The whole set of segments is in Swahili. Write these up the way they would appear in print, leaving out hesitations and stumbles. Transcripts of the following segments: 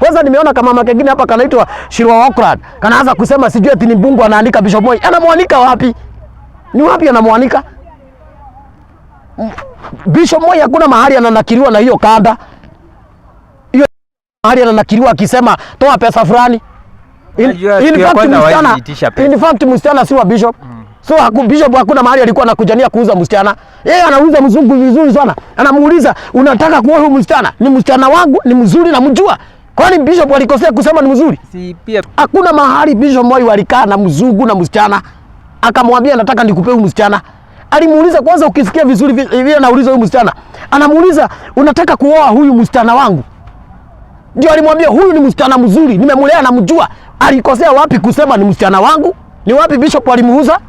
Kwanza nimeona kama mama kingine hapa kanaitwa Shirwa Okrad. Kanaanza kusema sijui ati ni Mbungu anaandika Bishop Moi. Anamwanika wapi? Ni wapi anamwanika? Bishop Moi hakuna mahali ananakiliwa na hiyo kanda. Hiyo mahali ananakiliwa akisema toa pesa fulani. In fact msichana si wa Bishop. So Bishop hakuna mahali alikuwa anakujania kuuza msichana. Yeye anauza mzungu vizuri sana. Anamuuliza unataka kuoa huyu msichana? Ni msichana wangu, ni mzuri na mjua. Kwani Bishop alikosea kusema ni mzuri? Si pia hakuna mahali Bishop Moi walikaa na mzungu na msichana. Akamwambia nataka nikupe huyu msichana. Alimuuliza kwanza ukisikia vizuri vile anauliza huyu msichana. Anamuuliza unataka kuoa huyu msichana wangu? Ndio alimwambia huyu ni msichana mzuri, nimemlea na mjua. Alikosea wapi kusema ni msichana wangu? Ni wapi Bishop alimuuza?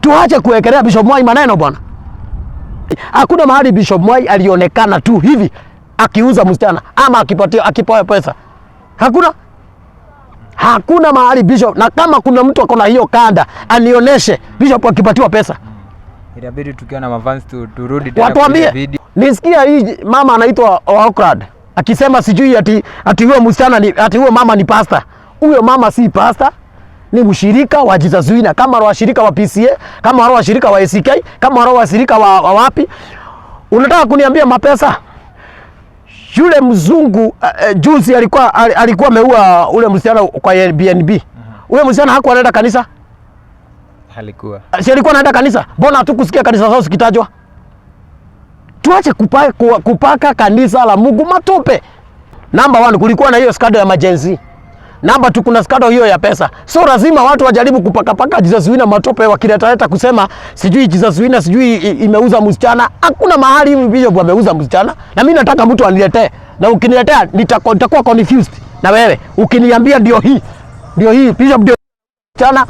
Tuache kuwekelea Bishop Moi maneno bwana. Hakuna mahali Bishop Moi alionekana tu hivi akiuza msichana ama akipewa pesa. Hakuna mahali Bishop, na kama kuna mtu akona hiyo kanda anionyeshe Bishop akipatiwa pesa. Inabidi tukiwa na mavans turudi tena kwa video. Nisikia hii mama anaitwa Okrad akisema sijui ati huyo msichana ni ati huyo mama ni pastor. Huyo mama si pastor, ni mshirika wa Jesus Winner, kama wa washirika wa PCA, kama wa washirika wa ACK, kama wa washirika wa wapi. Unataka kuniambia mapesa? Yule mzungu juzi alikuwa ameua ule msichana kwa Airbnb. Ule msichana hakuwa anaenda kanisa? Alikuwa. Si alikuwa anaenda kanisa? Mbona hatukusikia kanisa zao zikitajwa? Tuache kupaka kanisa la Mungu matope. Number 1 kulikuwa na hiyo skado ya majenzi. Number 2 kuna skado hiyo ya pesa. So lazima watu wajaribu kupaka Jesus Winner matope wakileta kusema sijui Jesus Winner sijui imeuza msichana. Hakuna mahali Bishop ameuza msichana. Na mimi nataka mtu aniletee. Na ukiniletea nitakuwa confused. Na wewe ukiniambia ndio hii Bishop ndio msichana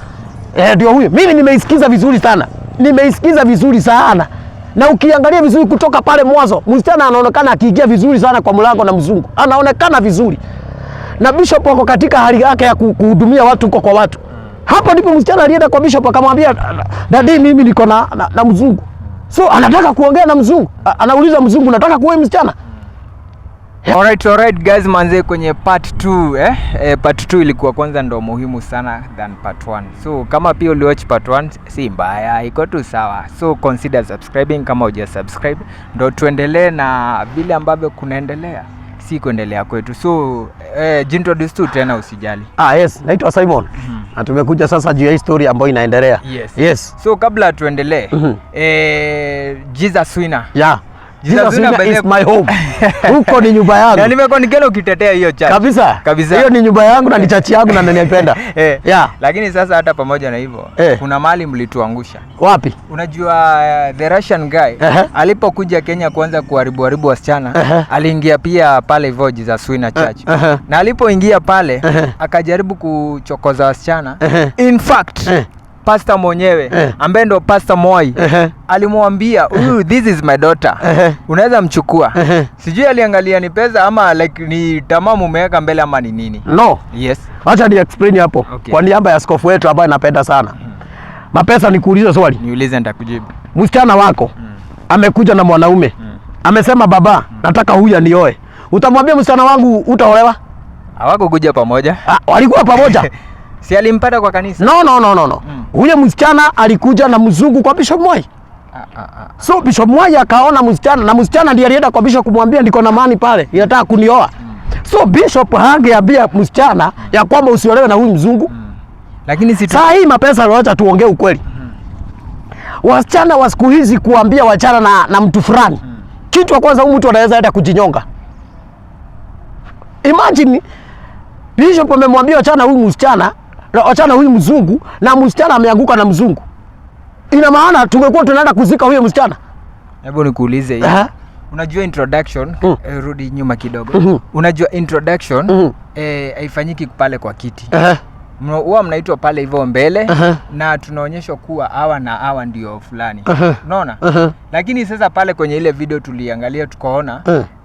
ndio huyu. Mimi nimeisikiza vizuri sana. Na ukiangalia vizuri kutoka pale mwanzo, msichana anaonekana akiingia vizuri sana kwa mlango na mzungu. Anaonekana vizuri. Na Bishop wako katika hali yake ya kuhudumia watu huko kwa watu. Hapo ndipo msichana alienda kwa Bishop akamwambia dadi mimi niko na mzungu. So anataka kuongea na mzungu. Anauliza mzungu nataka kuoa msichana. Alright guys, manze kwenye part 2 part 2 ilikuwa kwanza ndo muhimu sana than part 1. So kama pia uliwatch part 1 si mbaya, iko tu sawa. So consider subscribing kama huja subscribe ndo tuendelee na vile ambavyo kunaendelea. Si kuendelea kwetu. So jintroduce tu tena usijali. Yes, naitwa Simon. Na tumekuja sasa juu ya story ambayo inaendelea. Yes. So kabla tuendelee, Jesus Winner. Yeah. Jesus Winner is my home. Huko ni nyumba yangu. Na nimekuwa nikenda ukitetea hiyo church. Kabisa. Hiyo ni nyumba yangu na ni church yangu na ninapenda. Yeah. Lakini sasa hata pamoja na hivyo, kuna mahali mlituangusha. Wapi? Unajua the Russian guy alipokuja Kenya kuanza kuharibu wasichana, aliingia pia pale hivyo Jesus Winner Church. Na alipoingia pale, akajaribu kuchokoza wasichana. In fact, pastor mwenyewe ambaye ndo Pastor Moi alimwambia this is my daughter, unaweza mchukua. Sijui aliangalia ni pesa ama like ni tamaa mumeweka mbele ama ni nini. No. Yes. Acha ni explain hapo. Kwa niaba ya askofu wetu ambaye napenda sana. Mapesa nikuulize swali. Niulize nitakujibu. Msichana wako amekuja na mwanaume. Amesema baba, nataka huyu anioe. Utamwambia msichana wangu utaolewa? Hawako kuja pamoja. Walikuwa pamoja. Si alimpata kwa kanisa? No. Huyo msichana alikuja na mzungu kwa Bishop Moi. So Bishop Moi akaona msichana na msichana ndiye alienda kwa Bishop kumwambia niko na mani pale, nataka kunioa. So Bishop hangeambia msichana ya kwamba usiolewe na huyu mzungu. Lakini saa hii mapesa acha tuongee ukweli. Wasichana wa siku hizi kuambia wachana na mtu fulani. Kitu kwanza huyu mtu anaweza hata kujinyonga. Imagine Bishop amemwambia wachana huyu msichana, wachana huyu mzungu na msichana ameanguka na mzungu. Ina maana tungekuwa tunaenda kuzika huyo msichana. Hebu nikuulize hivi. Unajua introduction, rudi nyuma kidogo. Unajua introduction haifanyiki pale kwa kiti. Huwa mnaitwa pale hivyo mbele na tunaonyeshwa kuwa hawa ndio fulani. Unaona? Lakini sasa pale kwenye ile video tuliangalia tukaona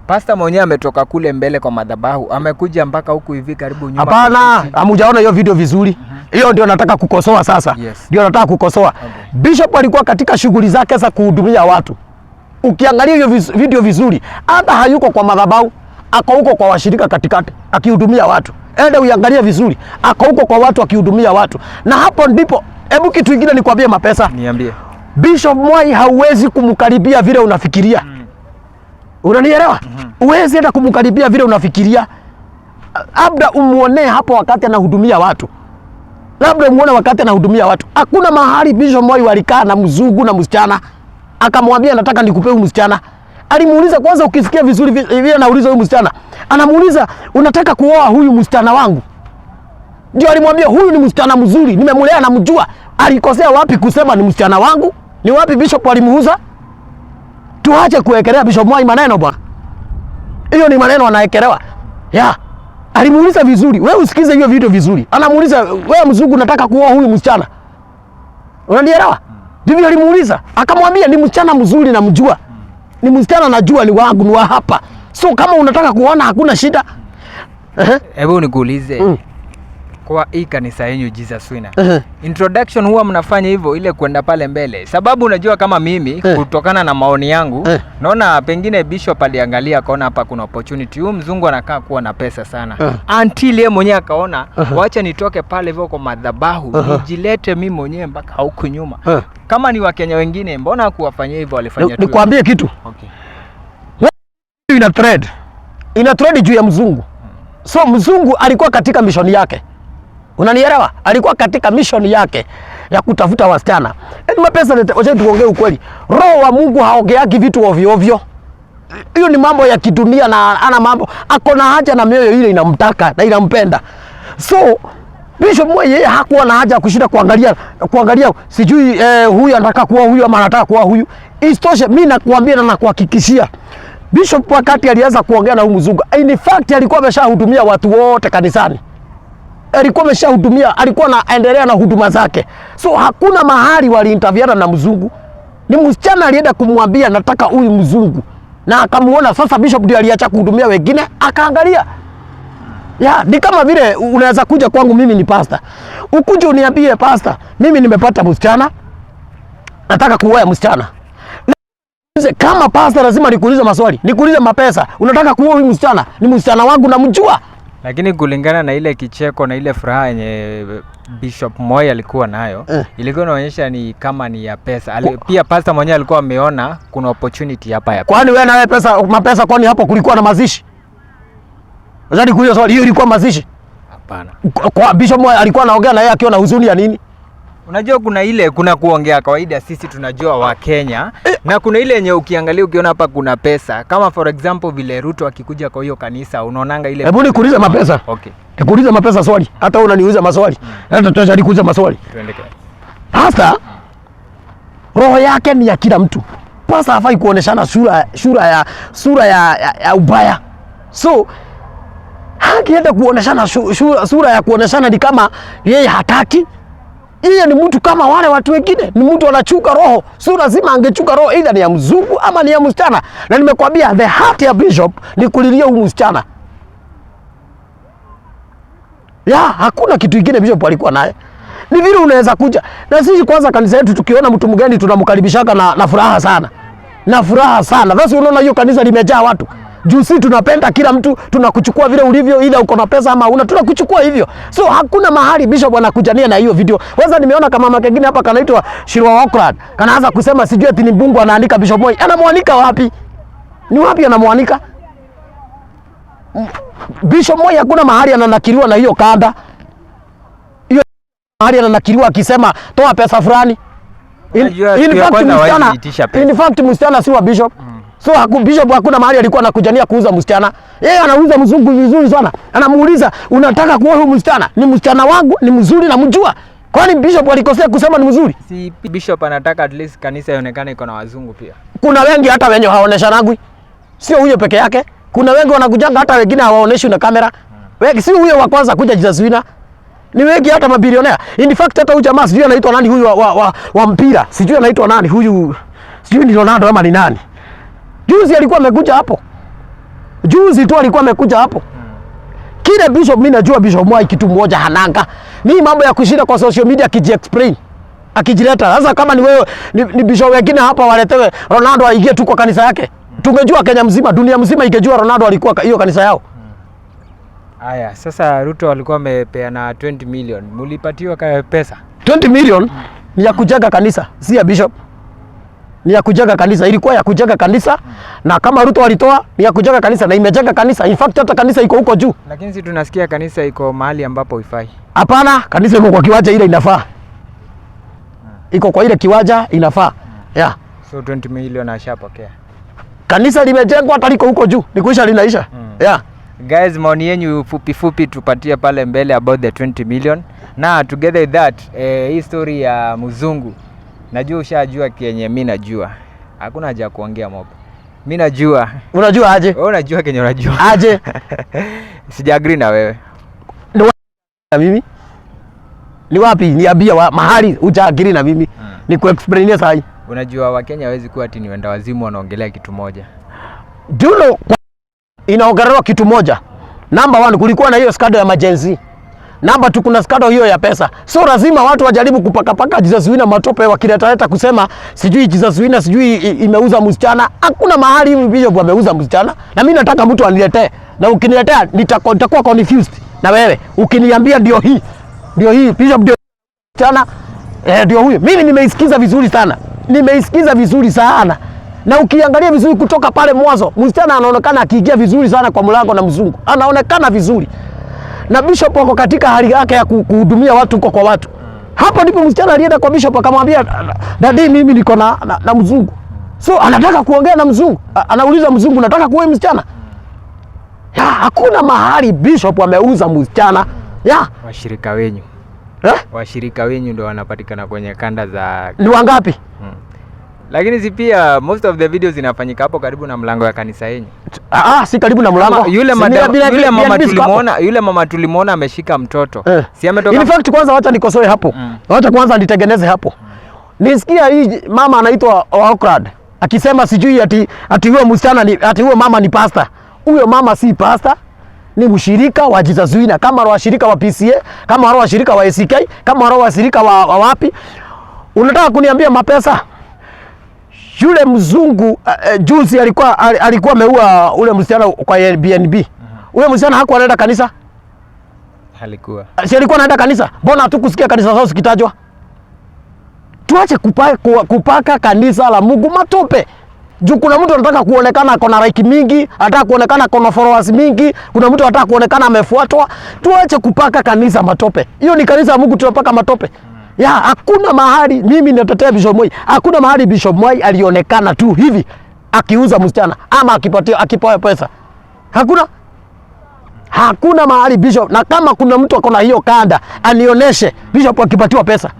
Pastor mwenyewe ametoka kule mbele kwa madhabahu, amekuja mpaka huku hivi karibu nyuma. Hapana, hamujaona hiyo video vizuri. Hiyo ndio nataka kukosoa sasa. Ndio nataka kukosoa. Bishop alikuwa katika shughuli zake za kuhudumia watu. Ukiangalia hiyo video vizuri, hata hayuko kwa madhabahu. ako huko kwa washirika katikati akihudumia watu. Ende uangalie vizuri, ako huko kwa watu akihudumia watu. Na hapo ndipo, hebu kitu kingine nikwambie mapesa. Niambie. Bishop Mwai hauwezi kumkaribia vile unafikiria. Unanielewa? Uwezi enda kumkaribia vile unafikiria. Labda umuone hapo wakati anahudumia watu. Labda umuone wakati anahudumia watu. Hakuna mahali Bishop Mwai walikaa na mzungu na msichana akamwambia nataka nikupe huyu msichana. Alimuuliza kwanza, ukisikia vizuri vile anauliza huyu msichana, anamuuliza unataka kuoa huyu msichana wangu? Ndio alimwambia huyu ni msichana mzuri, nimemlea na mjua. Alikosea wapi kusema ni msichana wangu? Ni wapi Bishop alimuuza? Tuache kuwekelea Bishop Mwai maneno bwana. Hiyo ni maneno anaekelewa. Alimuuliza vizuri. Wewe usikize hiyo video vizuri. Anamuuliza, wewe mzungu unataka kuoa huyu msichana? Unanielewa? Ndivyo alimuuliza. Akamwambia ni msichana mzuri na mjua. Ni msichana najua ni wangu, ni wa hapa. So kama unataka kuona hakuna shida. Hebu nikuulize. Kwa hii kanisa yenu Jesus Winner. Introduction huwa mnafanya hivyo ile kwenda pale mbele. Sababu unajua kama mimi kutokana na maoni yangu naona pengine Bishop aliangalia akaona hapa kuna opportunity. Huyu mzungu anakaa kuwa na pesa sana. Until yeye mwenyewe akaona wacha nitoke pale hivyo kwa madhabahu nijilete mimi mwenyewe mpaka huku nyuma. Kama ni Wakenya wengine mbona kuwafanyia hivyo walifanya tu. Nikwambie kitu. Okay. Ina trade juu ya mzungu. So mzungu alikuwa katika mission yake. Unanielewa? Alikuwa katika mission yake ya kutafuta wasichana. Mapesa wacha tuongee ukweli. Roho wa Mungu haongeagi vitu ovyo ovyo. Hiyo ni mambo ya kidunia na ana mambo. Akona haja na mioyo ile inamtaka na inampenda. So Bishop Mwai yeye hakuwa na haja kushinda kuangalia sijui huyu anataka kuwa huyu ama anataka kuwa huyu. Isitoshe mimi nakuambia na nakuhakikishia Bishop wakati alianza kuongea na huyu mzungu, in fact alikuwa ameshahudumia watu wote kanisani. Alikuwa ameshahudumia, alikuwa anaendelea na huduma zake. So hakuna mahali waliinterviana na mzungu. Ni msichana alienda kumwambia nataka huyu mzungu. Na akamuona sasa Bishop ndio aliacha kuhudumia wengine, akaangalia. Ni kama vile unaweza kuja kwangu mimi ni pastor. Ukuje uniambie pastor, mimi nimepata msichana. Nataka kuoa msichana. Kama pastor lazima nikuulize maswali. Nikuulize mapesa. Unataka kuoa huyu msichana? Ni msichana wangu namjua. Lakini kulingana na ile kicheko na ile furaha yenye Bishop Mwai alikuwa nayo, ilikuwa inaonyesha ni kama ni ya pesa. Pia pastor mwenyewe alikuwa ameona kuna opportunity hapa ya. Kwani wewe na wewe mapesa kwani hapo kulikuwa na mazishi? Unataka kuuliza swali hiyo ilikuwa mazishi? Hapana. Kwa Bishop Mwai alikuwa anaongea na yeye akiwa na huzuni ya nini? Unajua kuna kuongea kawaida sisi tunajua wa Kenya na kuna ile yenye ukiangalia ukiona hapa kuna pesa. Kama for example vile Ruto akikuja kwa hiyo kanisa unaonanga ile. Hebu nikuulize mapesa. Okay. Nikuulize mapesa swali. Hata unaniuliza maswali. Hata tutashadi kuuliza maswali. Tuendelee. Hasa roho yake ni ya kila mtu. Pasa hafai kuoneshana sura ya ubaya. So hakienda kuoneshana sura ya kuoneshana ni kama yeye hataki. Yeye ni mtu kama wale watu wengine, ni mtu anachuka roho. So lazima angechuka roho either ni ya mzungu ama ni ya msichana. Na nimekwambia the heart ya Bishop ni kulilia huyu msichana. Hakuna kitu kingine Bishop alikuwa naye. Ni vile unaweza kuja. Na sisi kwanza kanisa yetu tukiona mtu mgeni tunamkaribishaka na furaha sana. Na furaha sana. Sasa unaona hiyo kanisa limejaa watu. Juu sisi tunapenda kila mtu, tunakuchukua vile ulivyo, ila uko na pesa ama una tunakuchukua hivyo. So hakuna mahali Bishop anakujania na hiyo video. Kwanza nimeona kama mama kingine hapa kanaitwa Shirwa Okrad. Kanaanza kusema sijui eti ni Mbungu anaandika Bishop Mwai. Anamwanika wapi? Ni wapi anamwanika? Bishop Mwai hakuna mahali ananakiliwa na hiyo kanda. Hiyo mahali ananakiliwa akisema toa pesa fulani. In fact msichana si wa Bishop. So Bishop hakuna mahali alikuwa anakujania kuuza msichana. Yeye anauza mzungu vizuri sana. Anamuuliza unataka kuoa huyu msichana? Ni msichana wangu, ni mzuri namjua. Kwani Bishop alikosea kusema ni mzuri? Si Bishop anataka at least kanisa ionekane iko na wazungu pia. Kuna wengi hata wenye hawaoneshanagwi. Sio huyo peke yake. Kuna wengi wanakujanga hata wengine hawaoneshi na kamera. Wengi si huyo wa kwanza kuja Jesus Winner. Ni wengi hata mabilionea. In fact hata huyu jamaa sijui anaitwa nani huyu wa mpira. Sijui anaitwa nani huyu. Sijui ni Ronaldo ama ni nani. Juzi alikuwa amekuja hapo. Juzi tu alikuwa amekuja hapo. Kile Bishop mimi najua Bishop Mwai kitu mmoja hananga. Ni mambo ya kushinda kwa social media akiji-explain. Akijileta. Sasa kama ni wewe ni Bishop wengine hapa waletewe Ronaldo aingie tu kwa kanisa yake. tungejua Kenya mzima, dunia mzima ingejua Ronaldo alikuwa hiyo kanisa yao. Haya, sasa Ruto alikuwa amepeana 20 million. Mulipatiwa pesa? 20 million ni ya kujenga kanisa, si ya bishop. Ni ya kujenga kanisa, ilikuwa ya kujenga kanisa na kama Ruto alitoa ni ya kujenga kanisa na imejenga kanisa. In fact hata kanisa iko huko juu. Lakini si tunasikia kanisa iko mahali ambapo ifai. Hapana, kanisa iko kwa kiwanja ile inafaa. Iko kwa ile kiwanja inafaa. Yeah. So 20 million ashapokea. Kanisa limejengwa hata liko huko juu. Ni kuisha linaisha. Yeah. Guys, maoni yenu fupi tupatie pale mbele about the 20 million. Na together with that, hii story ya mzungu. Najua ushajua kenye mimi najua. Hakuna haja kuongea mob. Mimi najua. Unajua aje? Wewe unajua kenye unajua. Aje? Sija agree na wewe. Na mimi? Ni wapi? Niambia mahali huja agree na mimi. Ni kuexplainia sahi. Unajua Wakenya hawezi kuwa ati ni wenda wazimu wanaongelea kitu moja. Dulo inaongelea kitu moja. Number 1 kulikuwa na hiyo skado ya majenzi. Namba 2 kuna skado hiyo ya pesa. So lazima watu wajaribu kupaka Jesus Winner matope wakileta kusema sijui Jesus Winner sijui imeuza msichana. Hakuna mahali hivi bishop ameuza msichana. Na mimi nataka mtu aniletee. Na ukiniletea nitakuwa confused na wewe. Ukiniambia ndio hii. Ndio hii bishop ndio msichana ndio huyo. Mimi nimeisikiza vizuri sana. Nimeisikiza vizuri sana. Na ukiangalia vizuri kutoka pale mwanzo, msichana anaonekana akiingia vizuri sana kwa mlango na mzungu. Anaonekana vizuri. Na bishop wako katika hali yake ya kuhudumia watu kwa watu. Hapo ndipo msichana alienda kwa bishop akamwambia dadi mimi niko na mzungu. So anataka kuongea na mzungu. Anauliza mzungu nataka kuoa msichana. Ya hakuna mahali bishop ameuza msichana. Ya washirika wenyu. Washirika wenyu ndio wanapatikana kwenye kanda za ni wangapi? Lakini si pia most of the videos zinafanyika hapo karibu na mlango ya kanisa yenu. Si karibu na mlango. Yule mama tulimuona ameshika mtoto. Si ametoka. In fact kwanza wacha nikosoe hapo. Wacha kwanza nitengeneze hapo. Nisikia hii mama anaitwa Oakrad akisema sijui ati huyo msichana ni ati huyo mama ni pastor. Huyo mama si pastor. Ni mshirika wa Jesus Winner, kama washirika wa PCA, kama washirika wa ACK, kama washirika wa wapi. Unataka kuniambia mapesa? Yule mzungu juzi alikuwa ameua ule msichana kwa Airbnb. Ule msichana hakuwa anaenda kanisa? Alikuwa. Si alikuwa anaenda kanisa? Mbona hatukusikia kanisa zao zikitajwa? Tuache kupaka kanisa la Mungu matope. Juu kuna mtu anataka kuonekana ako na like mingi, anataka kuonekana ako na followers mingi, kuna mtu anataka kuonekana amefuatwa. Tuache kupaka kanisa matope. Hiyo ni kanisa la Mungu tunapaka matope. Ya hakuna mahali mimi natetea Bishop Moi. Hakuna mahali Bishop Moi alionekana tu hivi akiuza msichana ama akipewa pesa. Hakuna mahali Bishop, na kama kuna mtu akona hiyo kanda anionyeshe Bishop akipatiwa pesa.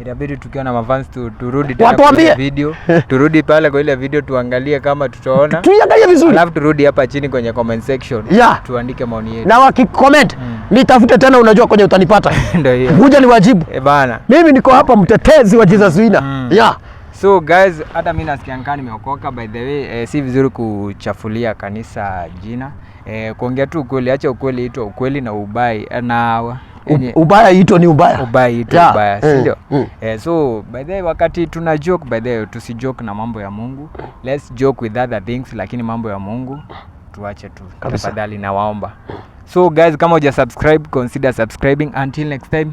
Inabidi tukiwa na mafans turudi tena kwa video. Turudi pale kwa ile video tuangalie kama tutaona. Tuiangalie vizuri. Alafu turudi hapa chini kwenye comment section. Tuandike maoni yetu. Na wakicomment nitafute tena, unajua kwenye utanipata. Ndio hiyo. Kuja niwajibu. Bana. Mimi niko hapa mtetezi wa Jesus Winner. So guys, hata mimi nasikia ngani nimeokoka by the way. Si vizuri kuchafulia kanisa jina. Kuongea tu ukweli, acha ukweli itwe ukweli na ubai na ubaya ito ni ubaya. Ubaya ito ubaya, si ndio? So by the way, wakati tuna joke, by the way, tusijoke na mambo ya Mungu. Let's joke with other things, lakini mambo ya Mungu tuache tu. Tafadhali na waomba. So guys, kama huja subscribe, consider subscribing. Until next time.